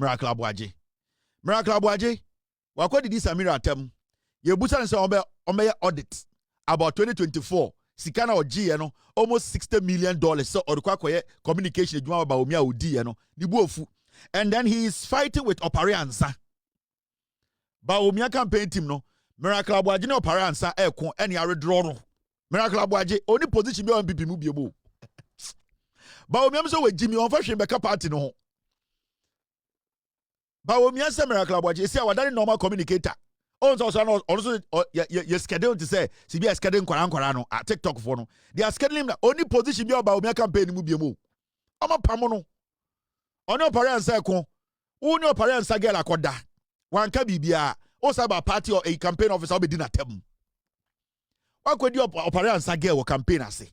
Miracle Aboagye. Miracle Aboagye, wakwa didi Samira atem. Ye busa nse ombe audit about 2024. Sikana oji no almost $60 million. So odukwa koye communication edwuma ba omi a odi no. Ni bu ofu. And then he is fighting with Opariansa. Ba omi campaign team no. Miracle Aboagye ne Opariansa ekon ene ya redraw no. Miracle Aboagye only position bi on PP mu biebo. Ba omi am so we Jimmy on fa hwe beka party no ho. Ba omi am say Miracle Aboagye see awadane normal communicator. Also you schedule to say CB scheduling kwara no at TikTok for no. They are scheduling the only position bi ba omi campaign mu biebo. Ama pamo no. Oni Opariansa ekon. Uni Opariansa girl akoda. Wanka bibia. O saba party or a campaign officer be din atem. Wakwedi Opariansa girl wo campaign ase.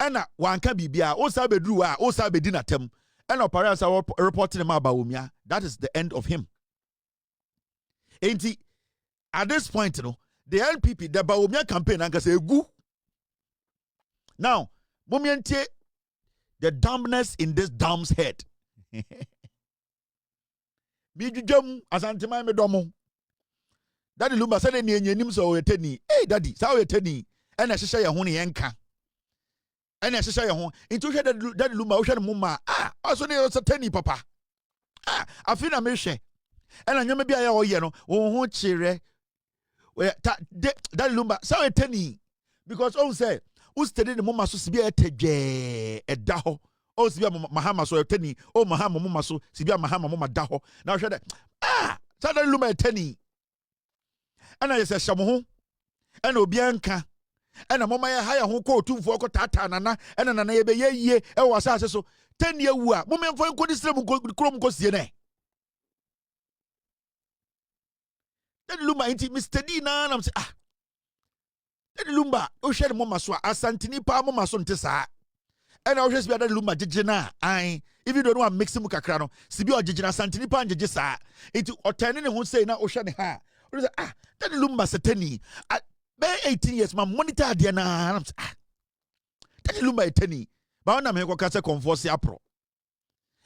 Ena wanka bibia o saba dru a o saba din atem. Ena Opariansa reporting him about Umia. That is the end of him. Enti at this point, you know, the LPP, the Baumia campaign, and say gu. Now, momiente the dumbness in this dumb's head. Biju jam asantima me domo. Daddy Lumba said ni nim so eteni. Hey daddy, sa eteni. Ena hyehyɛ ye ho ne yenka. Ena hyehyɛ ye ho. Into hwe daddy Lumba wo hwe ne mumma. Ah, aso ne so teni papa. Ah, afi na me hwe. Ena nyoma bia ya wo ye no, wo ho kyere. Daddy Lumba sa eteni. Because all say, who study the mumma so sibia etedwe eda ho. Oh, sibia mahama so eteni. Oh, mahama mumma so sibia mahama mumma da ho. Now hwe that. Ah, sa daddy Lumba eteni. Ana yese hyamo ho ana obi anka ana mama ya haya ho ko tumfo ko tata nana ana nana ye be ye e wo asase so 10 year wu a momemfo enko disrem krom ko sie ne den Lumba inti Mr. D na nam say ah den Lumba o hwe mama so asantini pa mama so nte saa ana o hwe sibia den Lumba gege na an even though no am mix mu kakra no sibia o gege na asantini pa ngege saa inti otane ne ho sei na o hwe ne ha o say ah that Lumba seteni at 18 years my monitor there na ah that Lumba eteni ba na me ko ka se conforce apro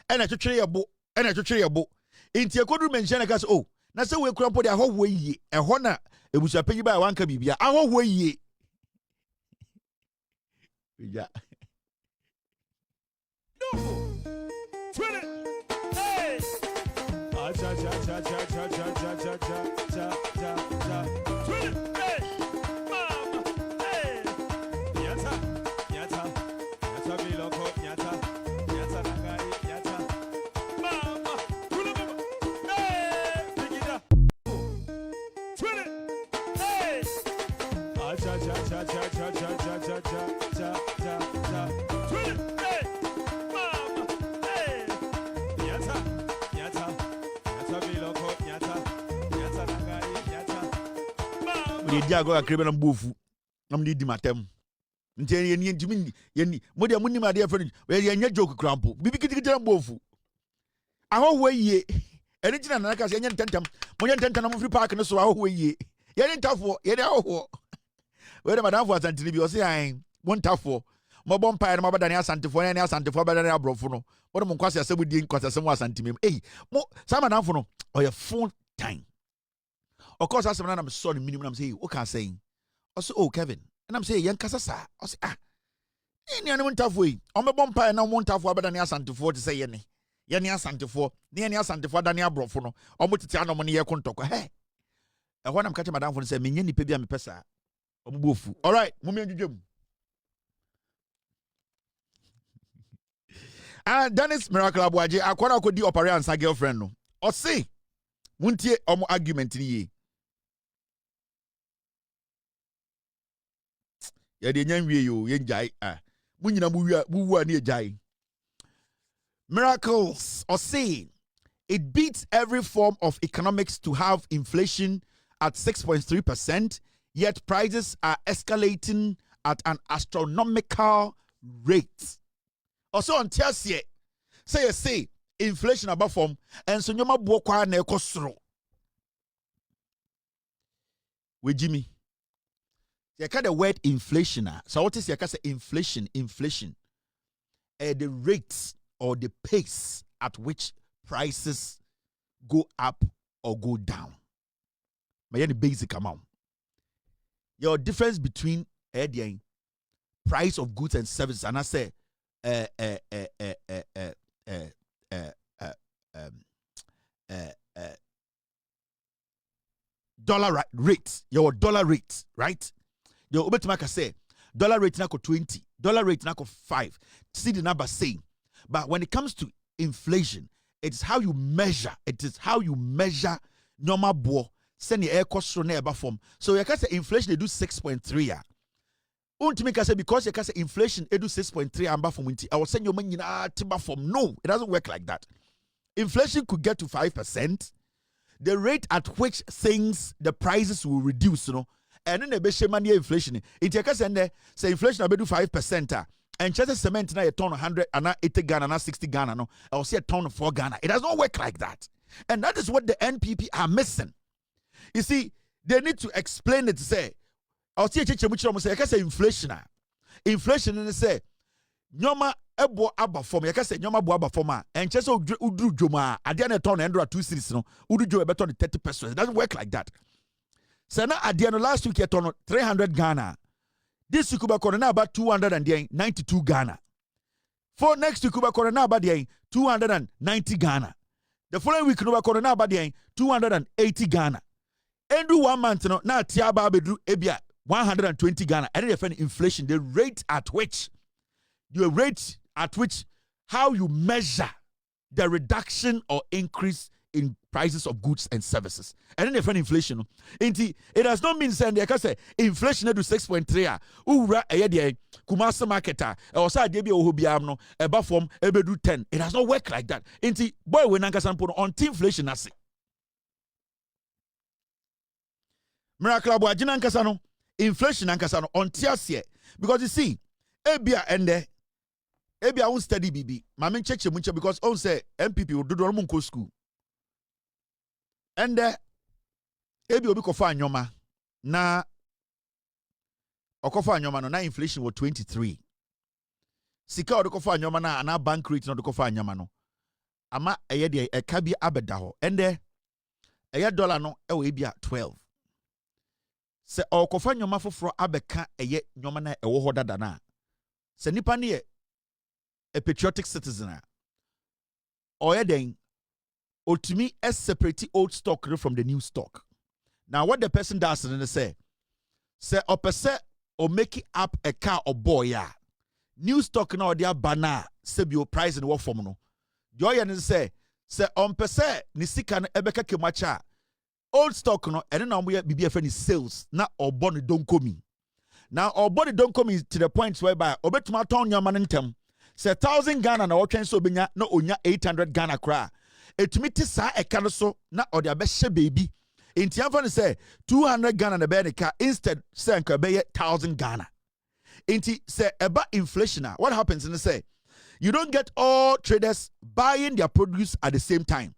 ena twetwere ye bo enti ekodu mention ka se oh na se we krampo de ahọhọ yie ehọ na ebusa panyi ba wanka bibia ahọhọ yie ja cha cha cha cha cha cha cha cha cha cha cha hey mama hey nyata biloko nyata nagai nyata mama hey bigida hey cha cha cha cha cha cha cha cha cha cha cha hey mama hey nyata Dia go akrebe na mbofu nam di matem nti ye ntimi ye mode munim ade afre ye nya joke krampo bibi kitikiti na mbofu ahọhọ yie eni gina na ka se nya ntentem mo nya ntentem na mo free park no so ahọhọ yie ye ni ntafo ye ni ahọhọ we de madam for asantini bi o se an mo ntafo mo bom pa na mabadane asantefo na asantefo badane abrofo no mo mo kwase asem di kwase mo asantimi mo sa madam fo no o ye full time. Of course, I said, I'm sorry, minimum. I'm saying, okay, saying, also, oh, Kevin, and I'm saying, young Casasa, I say, ah, any one tough way. On my bumpire, and I won't have what than Santo for to say any. Yania Santo for, near Santo for Dania Brofono, or what to tell money, I can't talk. Hey, and when I'm catching Madame for say, Mini Pebia me pesa. All right, Mummy Jim. And Dennis Miracle Aboagye, I could do Opariansa girlfriend. No, or say, won't ye argument in ye. Ya de nyanwie yo ye njai ah munyina muwu ani ejai miracles or say it beats every form of economics to have inflation at 6.3%, yet prices are escalating at an astronomical rate. Also on Tiasie say inflation above form and so nyoma bo kwa na ekosoro we Jimmy. You can the word inflation. So what is you can say inflation? The rates or the pace at which prices go up or go down. My basic amount. Your difference between price of goods and services, and I say dollar rate, your dollar rate, right? Your obetimaka say dollar rate na 20, dollar rate na 5. See the number same. But when it comes to inflation, it's how you measure. It is how you measure normal bo. Send the air cost from nearby form. So you can say inflation they do 6.3 ya. Ultimately, can say because you can say inflation they do 6.3 and from winti. I was saying your money timber form. No, it doesn't work like that. Inflation could get to 5%. The rate at which things the prices will reduce, and then the best money inflation. It you can say inflation will do 5%. And just cement na a ton 100 and 80 Ghana and 60 Ghana no. I will say a ton of 4 Ghana. It does not work like that. And that is what the NPP are missing. You see, they need to explain it to say, I'll see I can say inflation. Inflation and say, Nyoma ebo aba form. I can say Nyoma bo aba form. And just udu joma, adiana ton and 2 cities no. Udu jo beton 30%. It doesn't work like that. So now adiana last week ton 300 Ghana. This week now about 292 Ghana. For next week now about 290 Ghana. The following week now about 280 Ghana. And do 1 month now tiaba bedru ebia 120 Ghana. And then the inflation, the rate at which how you measure the reduction or increase in prices of goods and services. And then the inflation. It does not mean saying they can say inflation do 6.3. Ura a Kumasa marketer or sa debi ohobiam eba form ebedu 10. It does not work like that. Inti boy when ankasan put on inflation as Miracle Aboagye nankasa inflation nankasa on tiasie because you see ebia ende ebia won study bibi ma men cheche munche because on say MPP will do no mun ko school ende ebi obi kofa anyoma na okofa anyoma no na inflation was 23 sika o kofa anyoma na bank rate no kofa anyoma no ama eye de e ka bi abeda ho ende eye dollar no e we bia 12 se okofa nyoma foforo abeka eye nyoma na ewo ho dada na se nipa ne a patriotic citizen a oye den otumi separate old stock from the new stock. Now what the person does is say opese or make it up a car or boy new stock na dia bana sebio price in what form no joy and say ompese ni sika no ebeka kemacha old stock no and na mo bibia fa ni sales na oboni don komi now oboni don komi to the point whereby obetuma ton nyama ntem say 1,000 Ghana na otwen so benya na onya 800 Ghana kra etumiti sa eka no so na ode abehye baby enti amfa ne say 200 Ghana na be ne ka instead say nka be 1,000 Ghana enti say eba inflation what happens in say you don't get all traders buying their produce at the same time.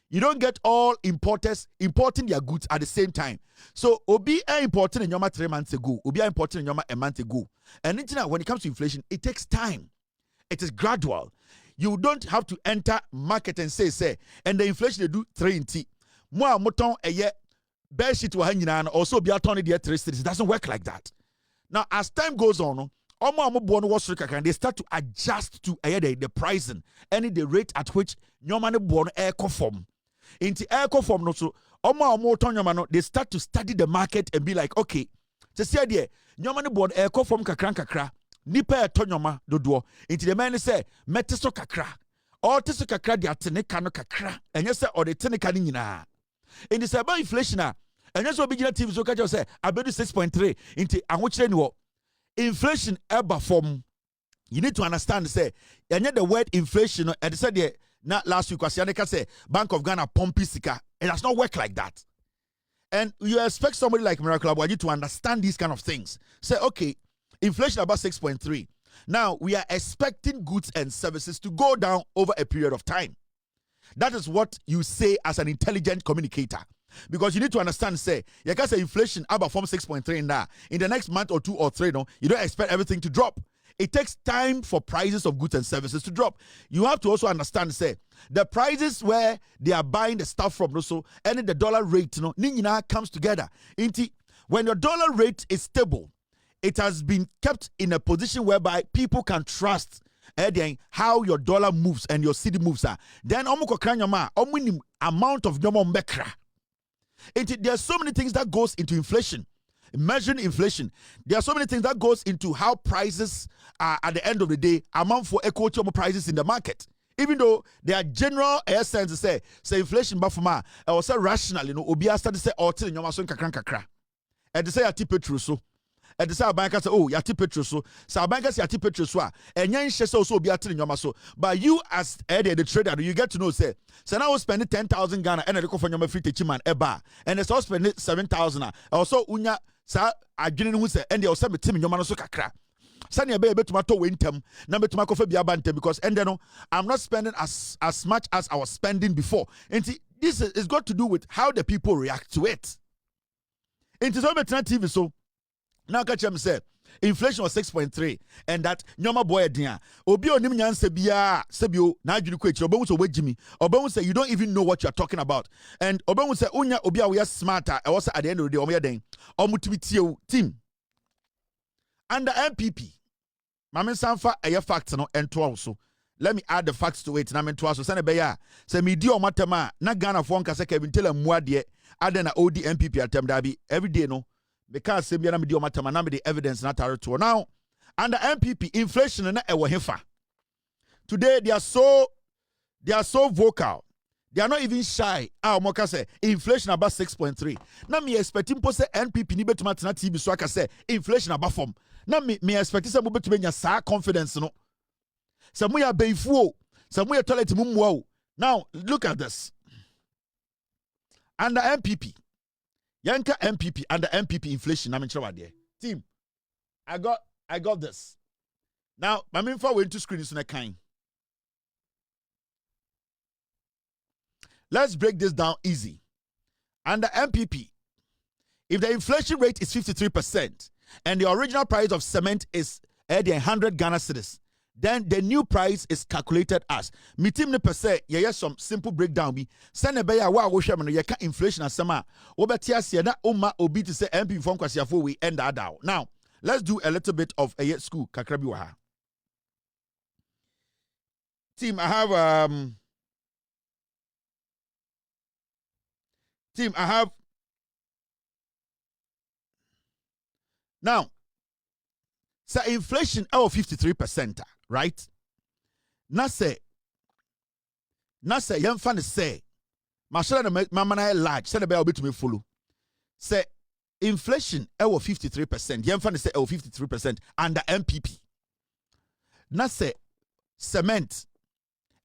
You don't get all importers importing their goods at the same time. So obi importing in yoma 3 months ago, obi importing in yoma a month ago. And when it comes to inflation, it takes time. It is gradual. You don't have to enter market and say, and the inflation they do 3 nt. Moi moton a year bear sheet wa hanyina also be attorney the 3 cities. It doesn't work like that. Now as time goes on, they start to adjust to the pricing and the rate at which nyoma born air form. Into air form no so they start to study the market and be like, okay, to say there nyoma born air form kakra nipa tonyoma dodo into the man say metiso kakra or tiso kakra dia tenika no kakra and yes or the tenika ni nyina in the cyber inflation and yes obi gina tv so ka say abedu 6.3 into anwochire ni wo inflation ever form. You need to understand say the word inflation and said there not last week was say Bank of Ghana pompi sika. It does not work like that. And you expect somebody like Miracle Aboagye to understand these kind of things. Say, okay, inflation about 6.3. Now we are expecting goods and services to go down over a period of time. That is what you say as an intelligent communicator. Because you need to understand, say, you can say inflation about from 6.3 now. In the next month or 2 or 3, no, you don't expect everything to drop. it takes time for prices of goods and services to drop. You have to also understand, say, the prices where they are buying the stuff from, also, and the dollar rate, comes together. When your dollar rate is stable, it has been kept in a position whereby people can trust how your dollar moves and your city moves. Then amount of mbekra. There are so many things that goes into inflation. Measuring inflation, there are so many things that goes into how prices are at the end of the day amount for equity prices in the market. Even though there are general sense to say inflation bafuma, I was say rational, obia started to say till nyoma so kakra. And they say ati petrol so. And they say banker say oh yati petrol so. So banker say yati petrol so. And yan she say also obia till nyoma so. But you as the trader, you get to know say so now we spend 10,000 Ghana and they go for nyoma free techiman eba. And it's all spend 7,000. Also unya sa adwene no hu se ende o se metem nyoma no so kakra sane be betuma to wentem na betuma kofa bia bante because ende no I'm not spending as much as I was spending before. And this is got to do with how the people react to it. It is all better TV so now catch them say inflation was 6.3 and that nyoma boy dia obi onim nyanse bia sebio na adwene ko echi obon so wagimi obon say you don't even know what you are talking about and obon say unya obi a we are smarter e was at the end of the day omo yeden omutimi tie team under MPP mame sanfa eye fact no ento also let me add the facts to it na me to also say be ya say me di omatama na Ghana fo nka say Kevin Taylor muade ade na OD MPP atem da bi every day no because se bia na me di omatama na me the evidence na tare to now under MPP inflation na ewo hefa today they are so vocal. They are not even shy. Omoka say inflation about 6.3. Now me expecting po say NPP ni betuma tena TV so aka say inflation about form. Now me expecting say mo betuma nya sa confidence no. Say mo ya beifu, say mo ya toilet mumwa. Now look at this. Under MPP. Yanka MPP under MPP inflation na me chira wade. Team. I got this. Now, my main for went to screen is on a kind. Let's break this down easy. Under MPP, if the inflation rate is 53% and the original price of cement is 100 Ghana cedis, then the new price is calculated as mitim ne pese ye some simple breakdown bi send be ya wa wo hwem no ye ka inflation asema wo beti ase na oma obi to say MP form kwasiafo we end that down. Now, let's do a little bit of a school kakra bi wa ha. Team, I have now, so inflation 53%, right? Na say yamfa say mashala na mamana large say the be to me follow. Say inflation 53%, yamfa say 53% under MPP. Na say cement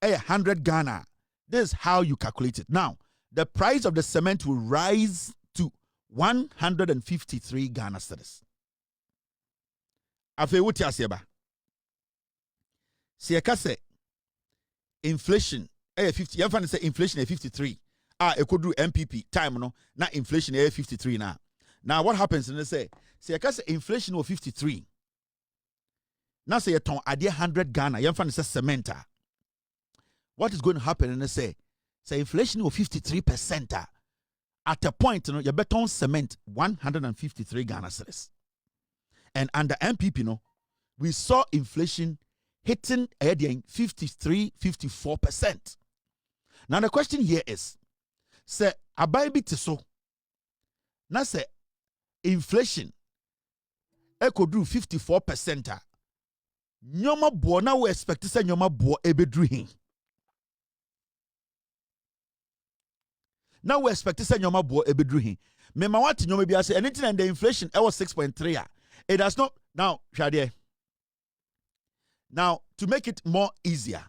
100 Ghana. This is how you calculate it. Now, the price of the cement will rise to 153 Ghana cedis. Afe wuti aseba. Sieka se inflation 50. Yamfa say inflation 53. E could do MPP time no. Na inflation 53 now. Now what happens when they say sieka se inflation was 53. Now say ton ade 100 Ghana. Yamfa say cement. What is going to happen? And they say inflation was 53%. At a point, you know, you bet on cement 153 Ghana cedis. And under MPP, we saw inflation hitting 53-54%. Now the question here is, say abai bit so. Now say inflation could do 54%. Nyoma bo na we expect to say nyoma bo ebedru hin. Now we expect to say nyoma bo ebedru hin. Me ma want nyoma bi say anything and the inflation was 6.3. It does not now, Shadie. Now, to make it more easier,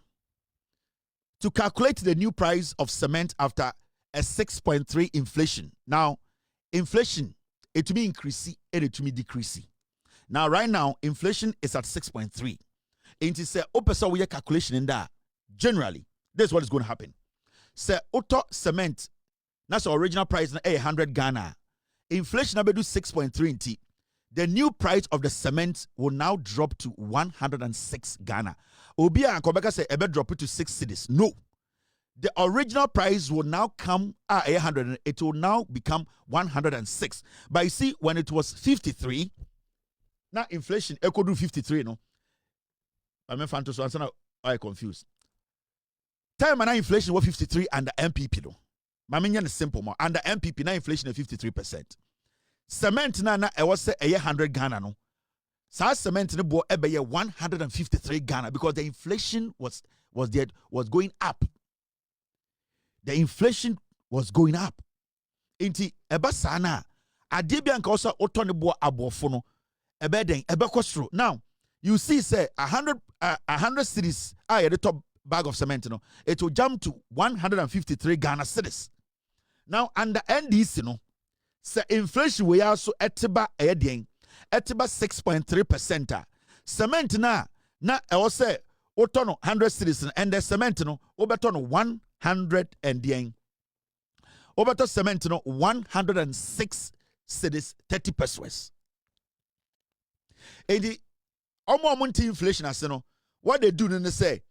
to calculate the new price of cement after a 6.3 inflation. Now, inflation, it to be increasing and it to be decreasing. Now, right now, inflation is at 6.3. And to say, opesa we calculation in that. Generally, this is what is going to happen. Say, auto cement, that's the original price, 100 Ghana. Inflation, I do 6.3 in T. the new price of the cement will now drop to 106 Ghana. Obia and Kobeka say ebe drop it to 6 cedis. No. The original price will now come at 100. It will now become 106. But you see, when it was 53, now inflation echo do 53, no. I'm fantasy so answer I confused. Time and inflation was 53 under MPP no. Maminya is simple more. Under MPP now inflation is 53%. Cement na I was say 100 Ghana no. Sa cement no bo ebe 153 Ghana because the inflation was going up. The inflation was going up. Inti eba sana ade bia nka osa otone bo abofo no ebe den ebe kostro. Now you see say 100 cedis at the top bag of cement no it will jump to 153 Ghana cedis. Now under NDC no say inflation we also etiba eden etiba 6.3%. Cement na I was say otono 100 cedis and the cement no obetono 100 and yen. Obeto cement no 106 cedis 30 pesos. And the almost inflation as no what they do then they say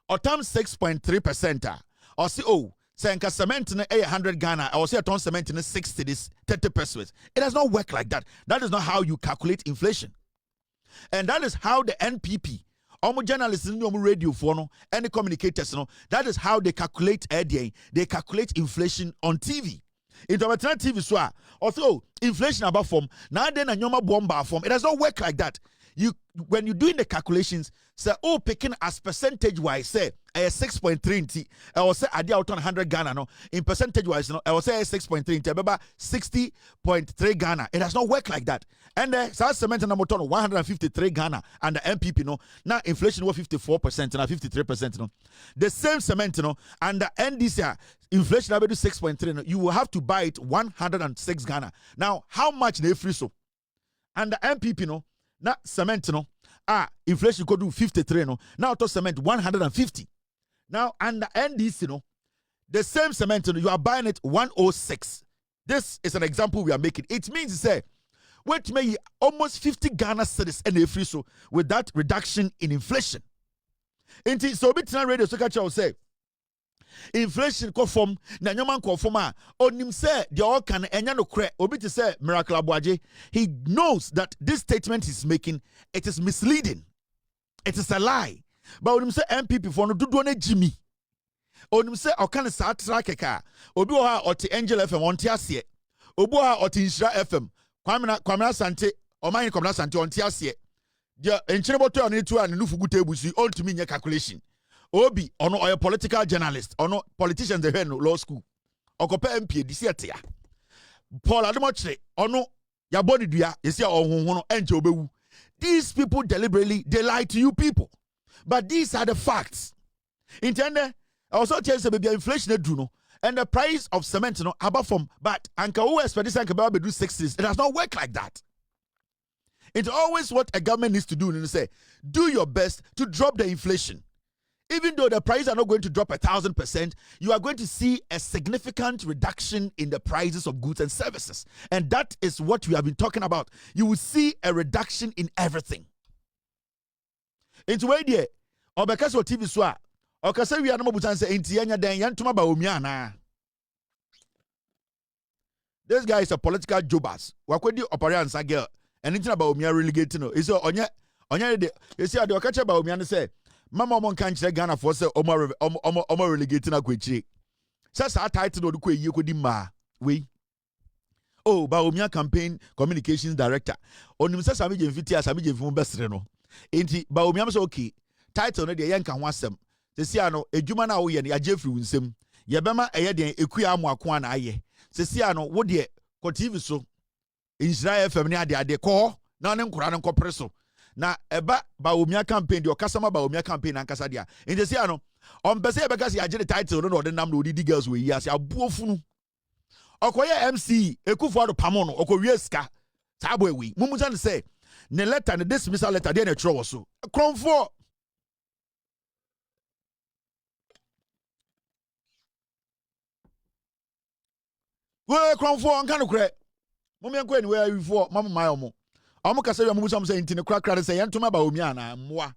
or time 6.3% or say oh say nka cement na 100 Ghana or say a ton cement na 6 cedis 30 pesos. It does not work like that. That is not how you calculate inflation. And that is how the NPP almost journalists in the radio for no any communicators no that is how they calculate they calculate inflation on TV. Into TV so also inflation about form now then a nyoma bomba form. It does not work like that. You when you're doing the calculations say oh picking as percentage wise say 6.3 I will say adi out on 100 Ghana no in percentage wise no I will say 6.3 remember 60.3 Ghana. It does not work like that. And South cement and motor 153 Ghana and the MPP no now inflation was 54% and 53% no the same cement no and the NDC inflation will be 6.3 no you will have to buy it 106 Ghana. Now how much they free so and the MPP no now cement no inflation could do 53 no now to cement 150 now and the NDC no the same cement no you are buying it 106. This is an example we are making. It means to say wait may almost 50 Ghana cedis and a free so with that reduction in inflation. So bit radio so catch say inflation ko form na nyoman ko form onim say the all can enya no kre obi to say Miracle Aboagye he knows that this statement he's making it is misleading, it is a lie, but onim say MPP for no dodo na Jimmy onim say o kan sa trakeka obi o ha oti Angel FM onti ase obi o ha oti Nshira FM kwamena sante oman kwamena sante onti ase dia enchireboto on itu an nufugu tebusi ontumi nye calculation obi ono oy political journalist ono politicians they no law school okope MP disiatia Paul Ademochre ono ya body dua yesi ohunhun enche obewu. These people deliberately they lie to you people, but these are the facts. Intende also tell say baby inflation do no and the price of cement no above from but anka who expect this anka be do 60s. It does not work like that. It's always what a government needs to do and say do your best to drop the inflation. Even though the prices are not going to drop 1,000%, you are going to see a significant reduction in the prices of goods and services. And that is what we have been talking about. You will see a reduction in everything. Into where there, or because of TV swa, or because we are not able to say, Intianya den yantuma ba umiana. This guy is a political jobas. Wakwedi operian sa girl. And anything about umia relegating. Is onya you see, I do catch about umiana say. Mama mon kan kire Ghana for say omo relegate na kwechire. Say sa title no do yi kodi ma we. Oh, Baumia campaign communications director. Onim say sami je mfiti asami je mfu besre no. Enti Baumia say okay. Title no de ye nka ho asem. Sesi ano edwuma na wo ye ne age firi wunsem. Ye bema eye de ekua amoako na aye. Sesi ano wo de ko TV so. Nshira FM ne ade ko na ne nkura ne nkopre so. Na eba Baumia campaign the okasama Baumia campaign ankasa dia in the say no on pese e beka se agye the title no the nam no di girls we here say abuofunu okoye MC ekufo ado pamo no okowie ska sa boy we mumuza ne say ne letter ne dismissal letter dey na tro so kronfo we kronfo anka no kre mumia ko anywhere before mama my omo ɔmo kasa bi ɔmo busa ɔmo sɛ nti ne kura kura de sɛ yɛn ntoma ba omi ana mmoa